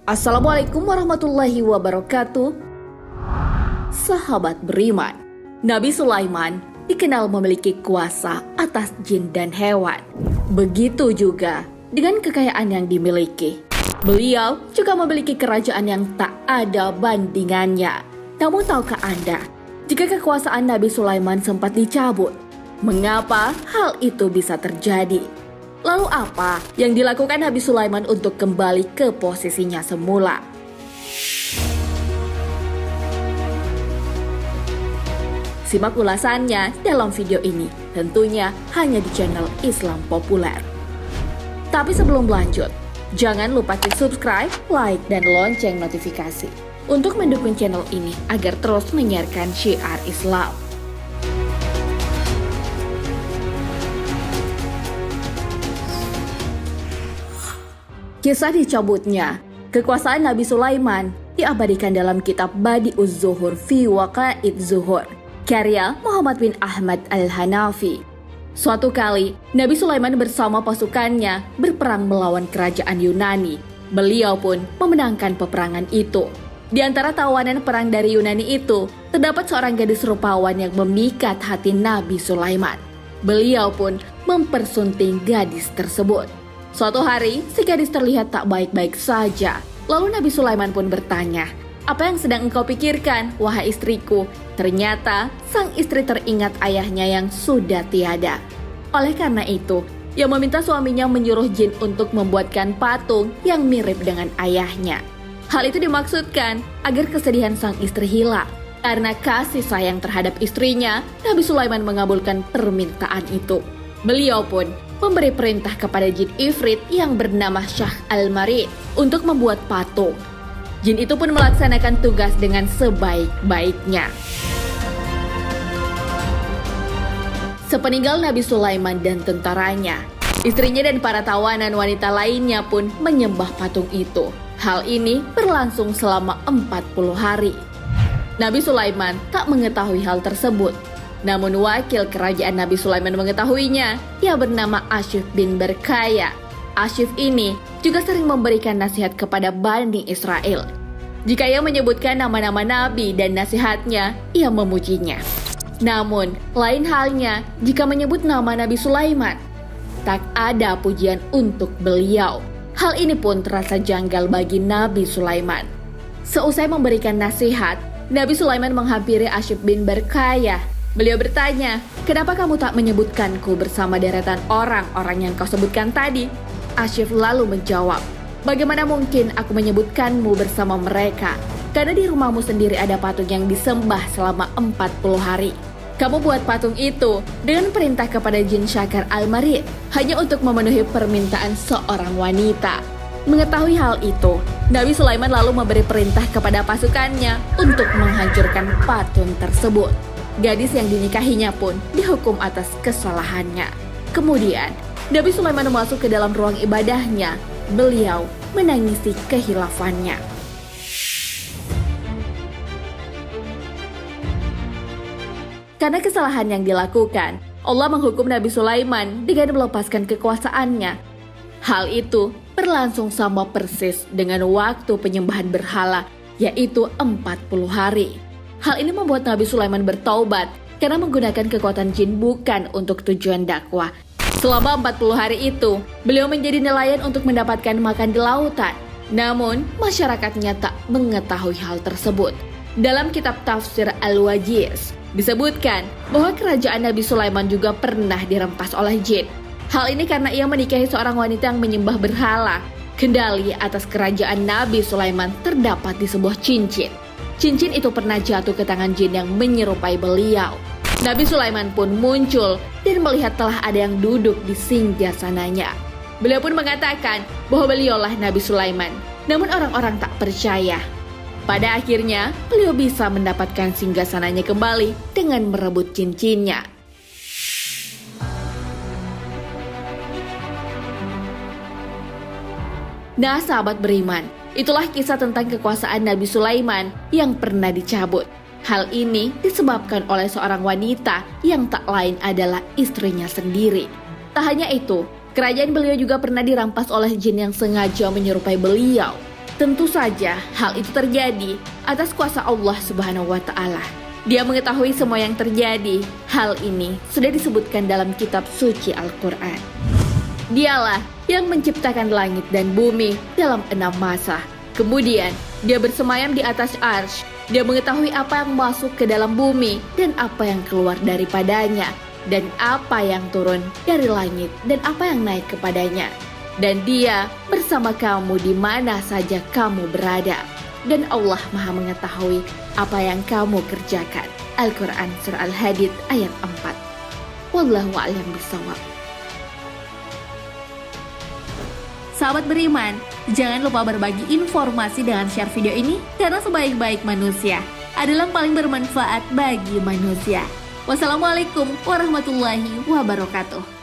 Assalamualaikum warahmatullahi wabarakatuh. Sahabat beriman, Nabi Sulaiman dikenal memiliki kuasa atas jin dan hewan. Begitu juga dengan kekayaan yang dimiliki. Beliau juga memiliki kerajaan yang tak ada bandingannya. Namun tahukah Anda, jika kekuasaan Nabi Sulaiman sempat dicabut, mengapa hal itu bisa terjadi? Lalu apa yang dilakukan Nabi Sulaiman untuk kembali ke posisinya semula? Simak ulasannya dalam video ini, tentunya hanya di channel Islam Populer. Tapi sebelum lanjut, jangan lupa klik subscribe, like, dan lonceng notifikasi untuk mendukung channel ini agar terus menyiarkan syiar Islam. Kisah dicabutnya kekuasaan Nabi Sulaiman diabadikan dalam kitab Badi'uz Zuhur fi Waqa'id Zuhur, karya Muhammad bin Ahmad Al-Hanafi. Suatu kali, Nabi Sulaiman bersama pasukannya berperang melawan kerajaan Yunani. Beliau pun memenangkan peperangan itu. Di antara tawanan perang dari Yunani itu, terdapat seorang gadis rupawan yang memikat hati Nabi Sulaiman. Beliau pun mempersunting gadis tersebut. Suatu hari, si gadis terlihat tak baik-baik saja. Lalu Nabi Sulaiman pun bertanya, "Apa yang sedang engkau pikirkan, wahai istriku?" Ternyata, sang istri teringat ayahnya yang sudah tiada. Oleh karena itu, ia meminta suaminya menyuruh jin untuk membuatkan patung yang mirip dengan ayahnya. Hal itu dimaksudkan agar kesedihan sang istri hilang. Karena kasih sayang terhadap istrinya, Nabi Sulaiman mengabulkan permintaan itu. Beliau pun memberi perintah kepada jin Ifrit yang bernama Shah Al-Marid untuk membuat patung. Jin itu pun melaksanakan tugas dengan sebaik-baiknya. Sepeninggal Nabi Sulaiman dan tentaranya, istrinya dan para tawanan wanita lainnya pun menyembah patung itu. Hal ini berlangsung selama 40 hari. Nabi Sulaiman tak mengetahui hal tersebut. Namun wakil kerajaan Nabi Sulaiman mengetahuinya. Ia bernama Ashif bin Berkaya. Ashif ini juga sering memberikan nasihat kepada Bani Israel. Jika ia menyebutkan nama-nama Nabi dan nasihatnya, ia memujinya. Namun, lain halnya jika menyebut nama Nabi Sulaiman. Tak ada pujian untuk beliau. Hal ini pun terasa janggal bagi Nabi Sulaiman. Seusai memberikan nasihat, Nabi Sulaiman menghampiri Ashif bin Berkaya. Beliau bertanya, "Kenapa kamu tak menyebutkanku bersama deretan orang-orang yang kau sebutkan tadi?" Ashif lalu menjawab, "Bagaimana mungkin aku menyebutkanmu bersama mereka? Karena di rumahmu sendiri ada patung yang disembah selama 40 hari. Kamu buat patung itu dengan perintah kepada jin Syakar Al-Marid hanya untuk memenuhi permintaan seorang wanita." Mengetahui hal itu, Nabi Sulaiman lalu memberi perintah kepada pasukannya untuk menghancurkan patung tersebut. Gadis yang dinikahinya pun dihukum atas kesalahannya. Kemudian, Nabi Sulaiman masuk ke dalam ruang ibadahnya. Beliau menangisi kehilafannya. Karena kesalahan yang dilakukan, Allah menghukum Nabi Sulaiman dengan melepaskan kekuasaannya. Hal itu berlangsung sama persis dengan waktu penyembahan berhala, yaitu 40 hari. Hal ini membuat Nabi Sulaiman bertaubat karena menggunakan kekuatan jin bukan untuk tujuan dakwah. Selama 40 hari itu, beliau menjadi nelayan untuk mendapatkan makan di lautan. Namun, masyarakatnya tak mengetahui hal tersebut. Dalam kitab tafsir Al-Wajiz, disebutkan bahwa kerajaan Nabi Sulaiman juga pernah dirampas oleh jin. Hal ini karena ia menikahi seorang wanita yang menyembah berhala. Kendali atas kerajaan Nabi Sulaiman terdapat di sebuah cincin. Cincin itu pernah jatuh ke tangan jin yang menyerupai beliau. Nabi Sulaiman pun muncul dan melihat telah ada yang duduk di singgasananya. Beliau pun mengatakan bahwa beliaulah Nabi Sulaiman. Namun orang-orang tak percaya. Pada akhirnya, beliau bisa mendapatkan singgasananya kembali dengan merebut cincinnya. Nah, sahabat beriman, itulah kisah tentang kekuasaan Nabi Sulaiman yang pernah dicabut. Hal ini disebabkan oleh seorang wanita yang tak lain adalah istrinya sendiri. Tak hanya itu, kerajaan beliau juga pernah dirampas oleh jin yang sengaja menyerupai beliau. Tentu saja hal itu terjadi atas kuasa Allah Subhanahu wa Ta'ala. Dia mengetahui semua yang terjadi. Hal ini sudah disebutkan dalam kitab suci Al-Quran. Dialah yang menciptakan langit dan bumi dalam 6 masa. Kemudian dia bersemayam di atas arsy. Dia mengetahui apa yang masuk ke dalam bumi dan apa yang keluar daripadanya, dan apa yang turun dari langit dan apa yang naik kepadanya. Dan dia bersama kamu di mana saja kamu berada. Dan Allah Maha mengetahui apa yang kamu kerjakan. Al-Quran Surah Al-Hadid ayat 4. Wallahu a'lam bishawab. Sahabat beriman, jangan lupa berbagi informasi dengan share video ini, karena sebaik-baik manusia adalah yang paling bermanfaat bagi manusia. Wassalamualaikum warahmatullahi wabarakatuh.